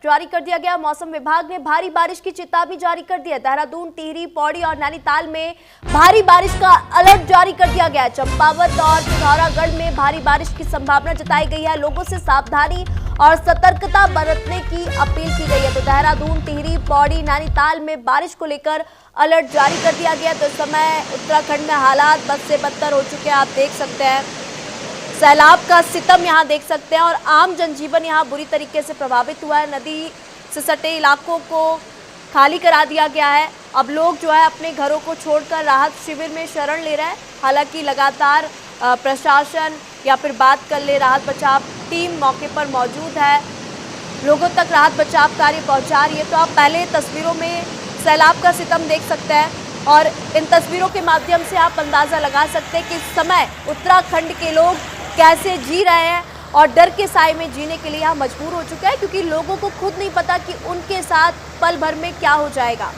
जारी कर दिया गया। मौसम विभाग ने भारी बारिश की चेतावनी जारी कर दी है। देहरादून, टिहरी, पौड़ी और नैनीताल में भारी बारिश का अलर्ट जारी कर दिया गया है। चंपावत और पिथौरागढ़ में भारी बारिश की संभावना जताई गई है। लोगों से सावधानी और सतर्कता बरतने की अपील की गई है। तो देहरादून, टिहरी, पौड़ी, नैनीताल में बारिश को लेकर अलर्ट जारी कर दिया गया। तो इस समय उत्तराखंड में हालात बद से बदतर हो चुके हैं। आप देख सकते हैं सैलाब का सितम यहाँ देख सकते हैं और आम जनजीवन यहाँ बुरी तरीके से प्रभावित हुआ है। नदी से सटे इलाकों को खाली करा दिया गया है। अब लोग जो है अपने घरों को छोड़कर राहत शिविर में शरण ले रहे हैं। हालांकि लगातार प्रशासन या फिर बात कर ले राहत बचाव टीम मौके पर मौजूद है, लोगों तक राहत बचाव कार्य पहुंचा रही है। तो आप पहले तस्वीरों में सैलाब का सितम देख सकते हैं और इन तस्वीरों के माध्यम से आप अंदाजा लगा सकते हैं कि इस समय उत्तराखंड के लोग कैसे जी रहे हैं और डर के साए में जीने के लिए यहाँ मजबूर हो चुके हैं, क्योंकि लोगों को खुद नहीं पता कि उनके साथ पल भर में क्या हो जाएगा।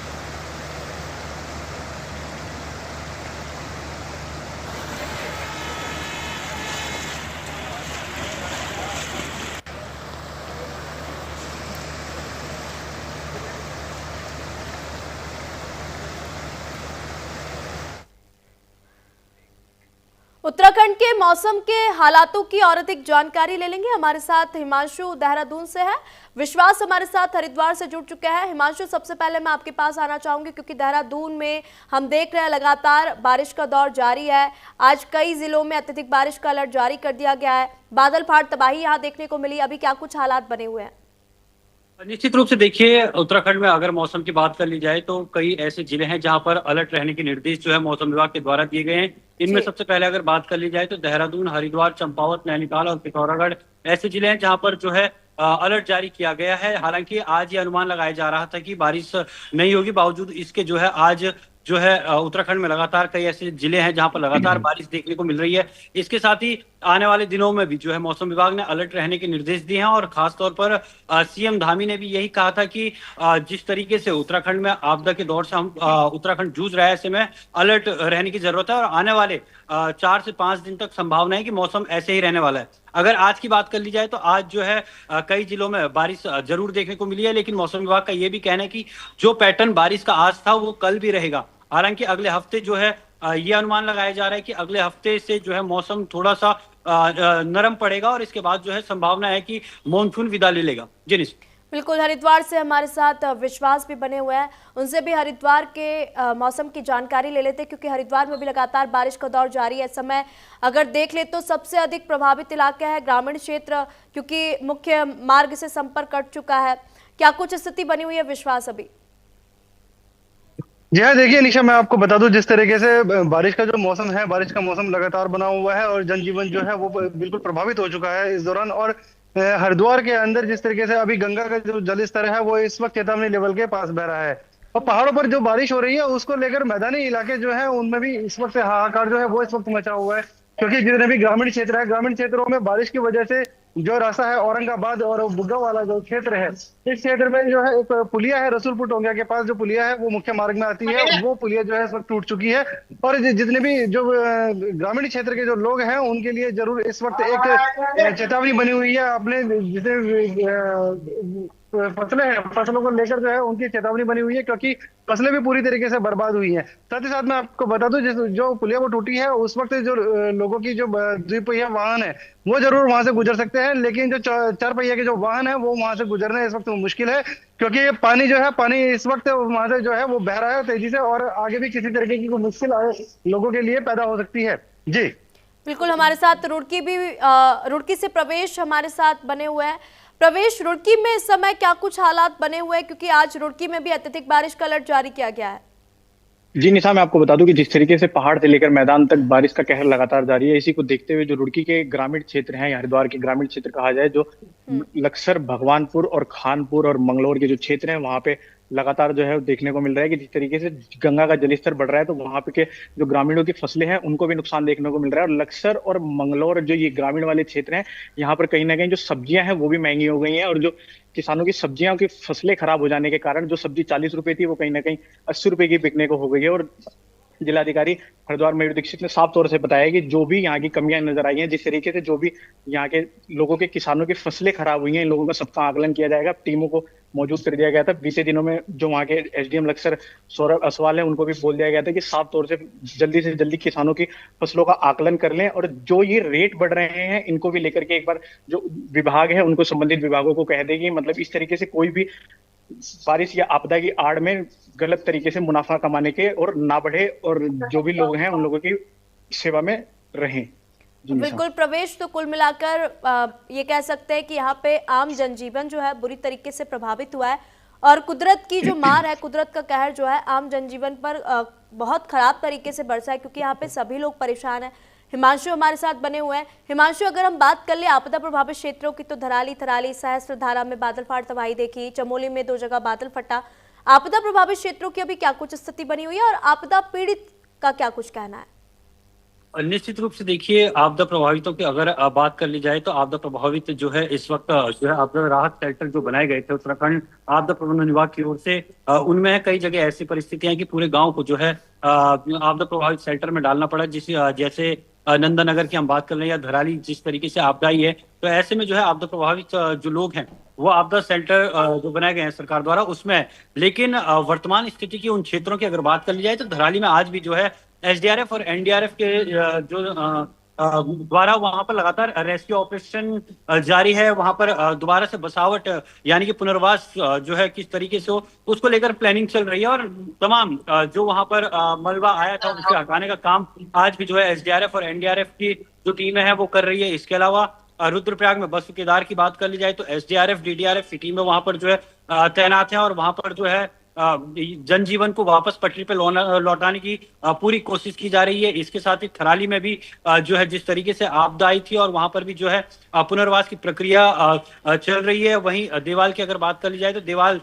उत्तराखंड के मौसम के हालातों की और अधिक जानकारी ले लेंगे। हमारे साथ हिमांशु देहरादून से है, विश्वास हमारे साथ हरिद्वार से जुड़ चुके हैं। हिमांशु, सबसे पहले मैं आपके पास आना चाहूंगी क्योंकि देहरादून में हम देख रहे हैं लगातार बारिश का दौर जारी है। आज कई जिलों में अत्यधिक बारिश का अलर्ट जारी कर दिया गया है। बादल फाट तबाही यहाँ देखने को मिली। अभी क्या कुछ हालात बने हुए हैं? निश्चित रूप से देखिए, उत्तराखंड में अगर मौसम की बात कर ली जाए तो कई ऐसे जिले हैं जहां पर अलर्ट रहने के निर्देश जो है मौसम विभाग के द्वारा दिए गए हैं। इनमें सबसे पहले अगर बात कर ली जाए तो देहरादून, हरिद्वार, चंपावत, नैनीताल और पिथौरागढ़ ऐसे जिले हैं जहां पर जो है अलर्ट जारी किया गया है। हालांकि आज ये अनुमान लगाया जा रहा था कि बारिश नहीं होगी, बावजूद इसके जो है आज जो है उत्तराखंड में लगातार कई ऐसे जिले हैं जहां पर लगातार बारिश देखने को मिल रही है। इसके साथ ही आने वाले दिनों में भी जो है मौसम विभाग ने अलर्ट रहने के निर्देश दिए हैं और खासतौर पर सीएम धामी ने भी यही कहा था कि जिस तरीके से उत्तराखंड में आपदा के दौर से हम उत्तराखंड जूझ रहा है, ऐसे में अलर्ट रहने की जरूरत है और आने वाले 4 से 5 दिन तक संभावना है कि मौसम ऐसे ही रहने वाला है। अगर आज की बात कर ली जाए तो आज जो है कई जिलों में बारिश जरूर देखने को मिली है, लेकिन मौसम विभाग का ये भी कहना है कि जो पैटर्न बारिश का आज था वो कल भी रहेगा। हालांकि अगले हफ्ते जो है ये अनुमान लगाया जा रहा है कि अगले हफ्ते से जो है मौसम थोड़ा सा नरम पड़ेगा और इसके बाद जो है संभावना है कि मॉनसून विदा ले लेगा। जी बिल्कुल, हरिद्वार से हमारे साथ विश्वास भी बने हुए हैं, उनसे भी हरिद्वार के मौसम की जानकारी ले लेते हैं क्योंकि हरिद्वार में भी लगातार बारिश का दौर जारी है। इस समय अगर देख ले तो सबसे अधिक प्रभावित इलाका है ग्रामीण क्षेत्र, क्योंकि मुख्य मार्ग से संपर्क कट चुका है। क्या कुछ स्थिति बनी हुई है विश्वास अभी? जी हाँ, देखिए निशा, मैं आपको बता दूं जिस तरीके से बारिश का जो मौसम है, बारिश का मौसम लगातार बना हुआ है और जनजीवन जो है वो बिल्कुल प्रभावित हो चुका है इस दौरान। और हरिद्वार के अंदर जिस तरीके से अभी गंगा का जो जल स्तर है वो इस वक्त चेतावनी लेवल के पास बह रहा है और पहाड़ों पर जो बारिश हो रही है उसको लेकर मैदानी इलाके जो है उनमें भी इस वक्त हाहाकार जो है वो इस वक्त मचा हुआ है, क्योंकि जितने भी ग्रामीण क्षेत्र है, ग्रामीण क्षेत्रों में बारिश की वजह से जो रास्ता है औरंगाबाद और बुग्गा वाला जो क्षेत्र है, इस क्षेत्र में जो है एक पुलिया है रसूलपुर टोंगिया के पास, जो पुलिया है वो मुख्य मार्ग में आती है, वो पुलिया जो है इस वक्त टूट चुकी है। और जितने भी जो ग्रामीण क्षेत्र के जो लोग हैं उनके लिए जरूर इस वक्त एक चेतावनी बनी हुई है। अपने जितने फसलें हैं, फसलों को लेकर जो है उनकी चेतावनी बनी हुई है, क्योंकि फसलें भी पूरी तरीके से बर्बाद हुई हैं। साथ ही साथ मैं आपको बता दूं जो पुलिया वो टूटी है उस वक्त जो लोगों की जो द्विपहिया वाहन है वो जरूर वहां से गुजर सकते हैं, लेकिन जो 4 पहिया के जो वाहन है वो वहां से गुजरना इस वक्त मुश्किल है, क्योंकि ये पानी जो है, पानी इस वक्त वहां से जो है वो बह रहा है तेजी से और आगे भी किसी तरीके की मुश्किल लोगों के लिए पैदा हो सकती है। जी बिल्कुल, हमारे साथ रुड़की से प्रवेश हमारे साथ बने हुए हैं। प्रवेश, रुड़की में इस समय क्या कुछ हालात बने हुए हैं, क्योंकि आज रुड़की में भी अत्यधिक बारिश का अलर्ट जारी किया गया है? जी निशा, मैं आपको बता दूं कि जिस तरीके से पहाड़ से लेकर मैदान तक बारिश का कहर लगातार जारी है, इसी को देखते हुए जो रुड़की के ग्रामीण क्षेत्र हैं, हरिद्वार के ग्रामीण क्षेत्र कहा जाए, जो लक्सर, भगवानपुर और खानपुर और मंगलौर के जो क्षेत्र हैं वहां पे लगातार जो है देखने को मिल रहा है कि जिस तरीके से गंगा का जलस्तर बढ़ रहा है तो वहां पे के जो ग्रामीणों की फसलें हैं उनको भी नुकसान देखने को मिल रहा है। और लक्सर और मंगलौर जो ये ग्रामीण वाले क्षेत्र हैं, यहाँ पर कहीं ना कहीं जो सब्जियां हैं वो भी महंगी हो गई हैं और जो किसानों की सब्जियां की फसलें खराब हो जाने के कारण जो सब्जी 40 रुपए थी वो कहीं ना कहीं 80 रुपए की बिकने को हो गई है। और जिलाधिकारी हरिद्वार मयूर दीक्षित ने साफ तौर से बताया कि जो भी यहाँ की कमियां नजर आई हैं, जिस तरीके से जो भी यहाँ के लोगों के किसानों की फसलें खराब हुई हैं, इन लोगों का सबका आकलन किया जाएगा। टीमों को मौजूद कर दिया गया था। बीते दिनों में जो वहाँ के एसडीएम लक्सर सौरभ असवाल है, उनको भी बोल दिया गया था कि साफ तौर से जल्दी किसानों की फसलों का आकलन कर लें, और जो ये रेट बढ़ रहे हैं इनको भी लेकर के एक बार जो विभाग है उनको संबंधित विभागों को कह देगी, मतलब इस तरीके से कोई भी बारिश या आपदा की आड़ में गलत तरीके से मुनाफा कमाने के और ना बढ़े, और जो भी लोग हैं उन लोगों की सेवा में रहें। बिल्कुल प्रवेश, तो कुल मिलाकर ये कह सकते हैं कि यहाँ पे आम जनजीवन जो है बुरी तरीके से प्रभावित हुआ है, और कुदरत की जो मार है, कुदरत का कहर जो है आम जनजीवन पर बहुत खराब तरीके से बरसा है, क्योंकि यहाँ पे सभी लोग परेशान हैं। हिमांशु हमारे साथ बने हुए हैं। हिमांशु, अगर हम बात कर ले आपदा प्रभावित क्षेत्रों की, तो थराली सहस्त्रधारा में बादल फाट तबाही देखी, चमोली में 2 जगह बादल फटा। आपदा प्रभावित क्षेत्रों की अभी क्या कुछ स्थिति बनी हुई है, और आपदा पीड़ित का क्या कुछ कहना है? निश्चित रूप से देखिए, आपदा प्रभावितों की अगर बात कर ली जाए तो आपदा प्रभावित जो है इस वक्त जो है आपदा राहत शेल्टर जो बनाए गए थे उत्तराखंड आपदा प्रबंधन विभाग की ओर से, उनमें कई जगह ऐसी परिस्थितियां हैं कि पूरे गांव को जो है आपदा प्रभावित शेल्टर में डालना पड़ा। जैसे नंदनगर की हम बात कर रहे हैं या धराली जिस तरीके से आपदा आई है, तो ऐसे में जो है आपदा प्रभावित जो लोग हैं वो आपदा सेंटर जो बनाए गए हैं सरकार द्वारा उसमें। लेकिन वर्तमान स्थिति की उन क्षेत्रों की अगर बात कर ली जाए तो धराली में आज भी जो है एसडीआरएफ और एनडीआरएफ के जो द्वारा वहां पर लगातार रेस्क्यू ऑपरेशन जारी है। वहां पर दोबारा से बसावट यानी कि पुनर्वास जो है किस तरीके से हो उसको लेकर प्लानिंग चल रही है, और तमाम जो वहां पर मलबा आया था उसे हटाने का काम आज भी जो है एसडीआरएफ और एनडीआरएफ की जो टीमें हैं वो कर रही है। इसके अलावा रुद्रप्रयाग में बसु केदार की बात कर ली जाए तो एसडीआरएफ डीडीआरएफ की टीमें वहां पर जो है तैनात है, और वहां पर जो है जनजीवन को वापस पटरी पे लौटाने की पूरी कोशिश की जा रही है। इसके साथ ही थराली में भी जो है जिस तरीके से आपदा आई थी और वहां पर भी जो है पुनर्वास की प्रक्रिया चल रही है। वहीं देवाल की अगर बात कर ली जाए तो देवाल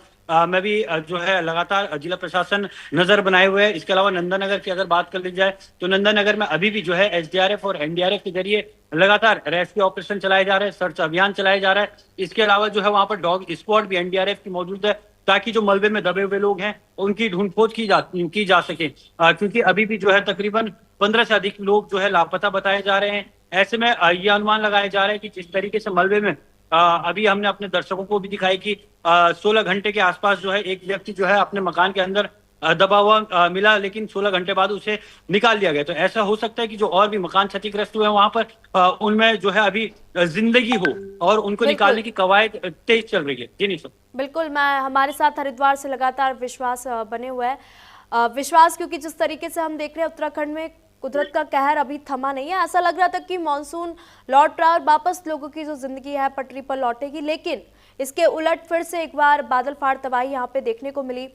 में भी जो है लगातार जिला प्रशासन नजर बनाए हुए है। इसके अलावा नंदनगर की अगर बात कर ली जाए तो नंदनगर में अभी भी जो है एसडीआरएफ और एनडीआरएफ के जरिए लगातार रेस्क्यू ऑपरेशन चलाए जा रहे हैं, सर्च अभियान चलाया जा रहा है। इसके अलावा जो है वहां पर डॉग स्क्वाड भी एनडीआरएफ की मौजूद है, ताकि जो मलबे में दबे हुए लोग हैं उनकी ढूंढ खोज की जा सके, क्योंकि अभी भी जो है तकरीबन 15 से अधिक लोग जो है लापता बताए जा रहे हैं। ऐसे में ये अनुमान लगाए जा रहे हैं कि जिस तरीके से मलबे में अभी हमने अपने दर्शकों को भी दिखाई कि 16 घंटे के आसपास जो है एक व्यक्ति जो है अपने मकान के अंदर दबा हुआ मिला, लेकिन 16 घंटे बाद उसे निकाल दिया गया। तो ऐसा हो सकता है कि जो और भी मकान क्षतिग्रस्त हुए हैं वहां पर उनमें जो है अभी जिंदगी हो और उनको निकालने की कवायद तेज चल रही है। जी नहीं सर, बिल्कुल। मैं हमारे साथ हरिद्वार से लगातार विश्वास बने हुए है। विश्वास, क्योंकि जिस तरीके से हम देख रहे हैं उत्तराखंड में कुदरत का कहर अभी थमा नहीं है। ऐसा लग रहा था कि मानसून लौट रहा है और वापस लोगों की जो जिंदगी है पटरी पर लौटेगी, लेकिन इसके उलट फिर से एक बार बादल फाड़ तबाही यहाँ पे देखने को मिली।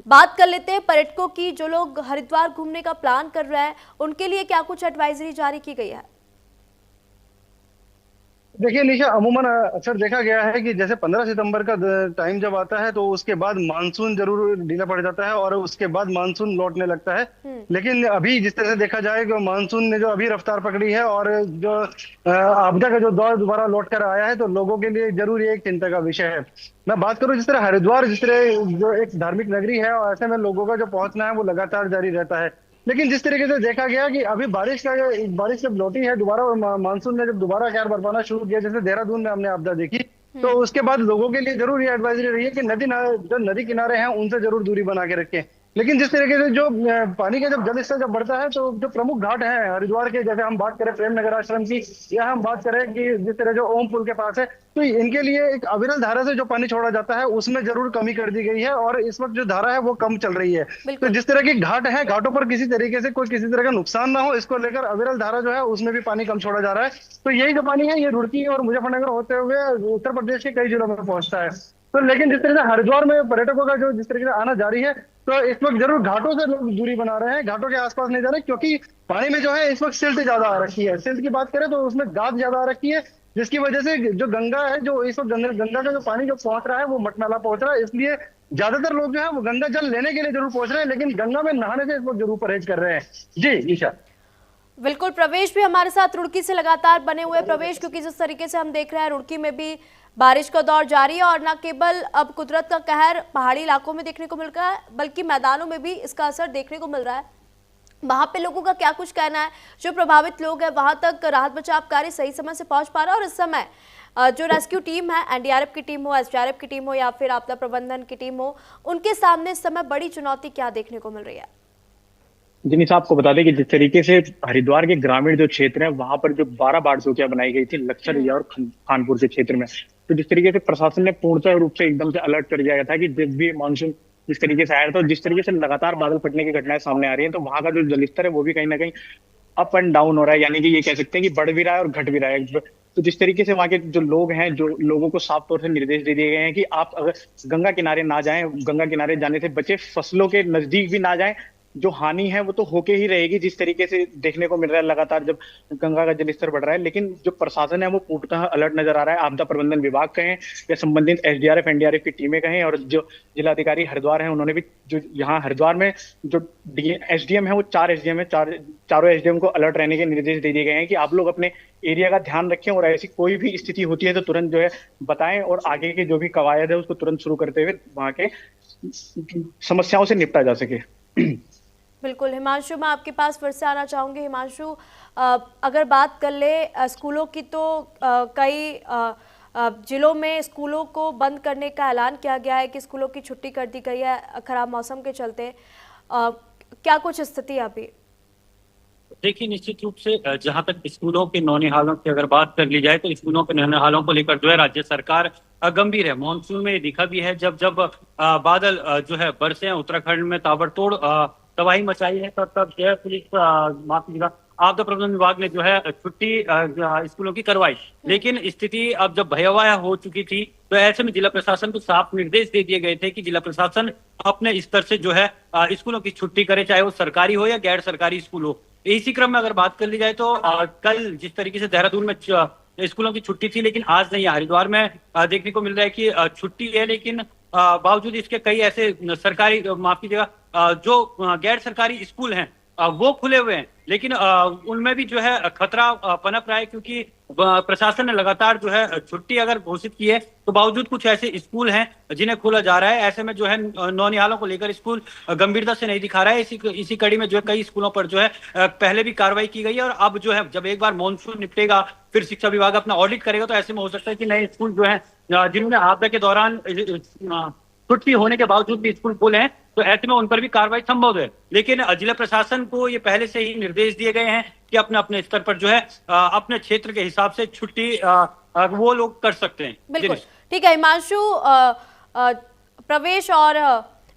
बात कर लेते हैं पर्यटकों की। जो लोग हरिद्वार घूमने का प्लान कर रहे हैं उनके लिए क्या कुछ एडवाइजरी जारी की गई है? देखिए निशा, अमूमन अक्सर देखा गया है कि जैसे 15 सितंबर का टाइम जब आता है तो उसके बाद मानसून जरूर ढीला पड़ जाता है और उसके बाद मानसून लौटने लगता है। लेकिन अभी जिस तरह से देखा जाए कि मानसून ने जो अभी रफ्तार पकड़ी है और जो आपदा का जो दौर दोबारा लौट कर आया है, तो लोगों के लिए जरूर ये एक चिंता का विषय है। मैं बात करूं जिस तरह हरिद्वार जिस तरह जो एक धार्मिक नगरी है, और ऐसे में लोगों का जो पहुंचना है वो लगातार जारी रहता है। लेकिन जिस तरीके से देखा गया कि अभी बारिश जब लौटी है दोबारा और मानसून ने जब दोबारा कहर बरपाना शुरू किया, जैसे देहरादून में हमने आपदा देखी, तो उसके बाद लोगों के लिए जरूर ये एडवाइजरी रही है कि जो नदी किनारे हैं उनसे जरूर दूरी बना के रखें। लेकिन जिस तरीके से जो पानी का जब जल स्तर जब बढ़ता है तो जो प्रमुख घाट हैं हरिद्वार के, जैसे हम बात करें प्रेम नगर आश्रम की, या हम बात करें कि जिस तरह जो ओम पुल के पास है, तो इनके लिए एक अविरल धारा से जो पानी छोड़ा जाता है उसमें जरूर कमी कर दी गई है और इस वक्त जो धारा है वो कम चल रही है। तो जिस तरह के घाट है, घाटों पर किसी तरीके से कोई किसी तरह का नुकसान ना हो, इसको लेकर अविरल धारा जो है उसमें भी पानी कम छोड़ा जा रहा है। तो यही जो पानी है ये रुड़की और मुजफ्फरनगर होते हुए उत्तर प्रदेश के कई जिलों में पहुंचता है। तो लेकिन जिस तरह से हरिद्वार में पर्यटकों का जो जिस तरीके से आना जारी है, तो इस वक्त जरूर घाटों से लोग दूरी बना रहे हैं, घाटों के आसपास नहीं जा रहे, क्योंकि पानी में जो है इस वक्त सिल्ट ज्यादा आ रखी है। सिल्ट की बात करें तो उसमें गाद ज्यादा आ रखी है, जिसकी वजह से जो गंगा है, जो इस वक्त गंगा का जो पानी जो पहुंच रहा है वो मटमैला पहुंच रहा है। इसलिए ज्यादातर लोग जो है वो गंगा जल लेने के लिए जरूर पहुंच रहे हैं, लेकिन गंगा में नहाने से इस वक्त जरूर परहेज कर रहे हैं। जी ईशा। बिल्कुल। प्रवेश भी हमारे साथ रुड़की से लगातार बने हुए। प्रवेश, क्योंकि जिस तरीके से हम देख रहे हैं रुड़की में भी बारिश का दौर जारी है, और न केवल अब कुदरत का कहर पहाड़ी इलाकों में देखने को मिल रहा है, बल्कि मैदानों में भी इसका असर देखने को मिल रहा है। वहां पे लोगों का क्या कुछ कहना है, जो प्रभावित लोग हैं वहां तक राहत बचाव कार्य सही समय से पहुंच पा रहा है, और इस समय जो रेस्क्यू टीम है, एनडीआरएफ की टीम हो, एसडीआरएफ की टीम हो या फिर आपदा प्रबंधन की टीम हो, उनके सामने इस समय बड़ी चुनौती क्या देखने को मिल रही है? जी निशा, आपको बता दें कि जिस तरीके से हरिद्वार के ग्रामीण जो क्षेत्र है वहां पर जो 12 बाढ़ चौकियां बनाई गई थी लक्सर या और खानपुर के क्षेत्र में, तो जिस तरीके से प्रशासन ने पूर्णतः रूप से एकदम से अलर्ट कर दिया गया था कि जब भी मानसून जिस तरीके से आया था, तो जिस तरीके से लगातार बादल फटने की घटनाएं सामने आ रही हैं, तो वहां का जो जलस्तर है वो भी कहीं ना कहीं अप एंड डाउन हो रहा है, यानी कि ये कह सकते हैं कि बढ़ भी रहा है और घट भी रहा है। तो जिस तरीके से वहां के जो लोग हैं, जो लोगों को साफ तौर से निर्देश दे दिए गए हैं कि आप अगर गंगा किनारे ना जाएं, गंगा किनारे जाने से बचे, फसलों के नजदीक भी ना जाएं, जो हानि है वो तो होके ही रहेगी, जिस तरीके से देखने को मिल रहा है लगातार जब गंगा का जलस्तर बढ़ रहा है। लेकिन जो प्रशासन है वो पूर्णतः अलर्ट नजर आ रहा है। आपदा प्रबंधन विभाग कहें या संबंधित एसडीआरएफ एनडीआरएफ की टीमें कहें, और जो जिलाधिकारी हरिद्वार है उन्होंने भी, जो यहाँ हरिद्वार में जो एसडीएम है वो 4 एसडीएम है, चारों एसडीएम को अलर्ट रहने के निर्देश दे दिए गए हैं कि आप लोग अपने एरिया का ध्यान रखें और ऐसी कोई भी स्थिति होती है तो तुरंत जो है बताएं, और आगे के जो भी कवायद है उसको तुरंत शुरू करते हुए वहां के समस्याओं से निपटा जा सके। बिल्कुल हिमांशु, मैं आपके पास फिर से आना चाहूंगी। हिमांशु, अगर बात कर ले स्कूलों की, तो कई जिलों में स्कूलों को बंद करने का ऐलान किया गया है कि स्कूलों की छुट्टी कर दी गई है खराब मौसम के चलते। क्या कुछ स्थिति है अभी? देखिए, निश्चित रूप से जहां तक स्कूलों के नौनिहालों की अगर बात कर ली जाए तो स्कूलों के नौनिहालों को लेकर जो है राज्य सरकार गंभीर है। मानसून में ये दिखा भी है, जब जब बादल जो है बरसे हैं, उत्तराखंड में ताबड़तोड़ तबाही मचाई है, तब जो है पुलिस माफ कीजिएगा आपदा प्रबंधन विभाग ने जो है छुट्टी स्कूलों की करवाई। लेकिन स्थिति अब जब भयावह हो चुकी थी तो ऐसे में जिला प्रशासन को साफ निर्देश दे दिए गए थे कि जिला प्रशासन अपने स्तर से जो है स्कूलों की छुट्टी करे, चाहे वो सरकारी हो या गैर सरकारी स्कूल हो। इसी क्रम में अगर बात कर ली जाए तो कल जिस तरीके से देहरादून में स्कूलों की छुट्टी थी, लेकिन आज नहीं है। हरिद्वार में देखने को मिल रहा है कि छुट्टी है, लेकिन बावजूद इसके कई ऐसे सरकारी, माफ कीजिएगा, जो गैर सरकारी स्कूल हैं वो खुले हुए हैं, लेकिन उनमें भी जो है खतरा पनप रहा है, क्योंकि प्रशासन ने लगातार जो है छुट्टी अगर घोषित की है तो बावजूद कुछ ऐसे स्कूल हैं जिन्हें खोला जा रहा है। ऐसे में जो है नौनिहालों को लेकर स्कूल गंभीरता से नहीं दिखा रहा है। इसी कड़ी में जो है कई स्कूलों पर जो है पहले भी कार्रवाई की गई है, और अब जो है जब एक बार मानसून निपटेगा फिर शिक्षा विभाग अपना ऑडिट करेगा, तो ऐसे में हो सकता है कि नए स्कूल जो है जिन्होंने आपदा के दौरान छुट्टी होने के बावजूद भी स्कूल खोले हैं, तो ऐसे में उन पर भी कार्रवाई संभव है। लेकिन जिला प्रशासन को ये पहले से ही निर्देश दिए गए हैं कि अपने अपने स्तर पर जो है अपने क्षेत्र के हिसाब से छुट्टी वो लोग कर सकते हैं। बिल्कुल ठीक है हिमांशु, प्रवेश और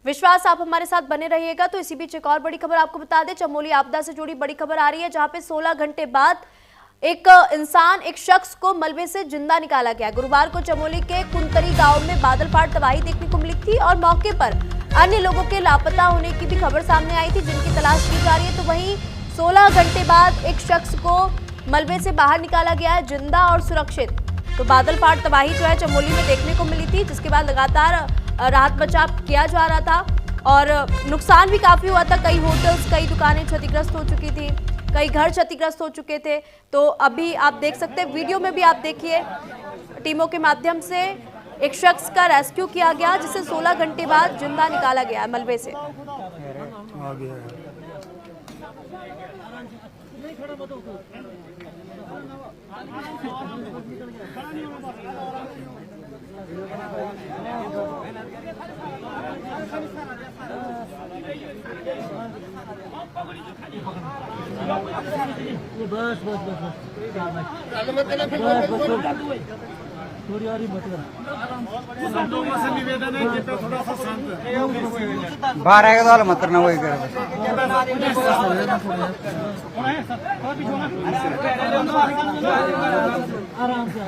विश्वास, आप हमारे साथ बने रहिएगा। तो इसी बीच एक और बड़ी खबर आपको बता दें, चमोली आपदा से जुड़ी बड़ी खबर आ रही है, जहां पे 16 घंटे बाद एक इंसान, एक शख्स को मलबे से जिंदा निकाला गया। गुरुवार को चमोली के कुंतरी गांव में बादल फाट तबाही देखने को मिली थी, और मौके पर अन्य लोगों के लापता होने की भी खबर सामने आई थी, जिनकी तलाश की जा रही है। तो वहीं 16 घंटे बाद एक शख्स को मलबे से बाहर निकाला गया है, जिंदा और सुरक्षित। तो बादल फाट तबाही जो है चमोली में देखने को मिली थी, जिसके बाद लगातार राहत बचाव किया जा रहा था, और नुकसान भी काफी हुआ था। कई होटल्स, कई दुकानें क्षतिग्रस्त हो चुकी थी, कई घर क्षतिग्रस्त हो चुके थे। तो अभी आप देख सकते हैं, वीडियो में भी आप देखिए, टीमों के माध्यम से एक शख्स का रेस्क्यू किया गया, जिसे 16 घंटे बाद जिंदा निकाला गया मलबे से। थोड़ी और ही निवेदन है कि थोड़ा सा शांत 12 के वाला मत करना, वही कर आराम से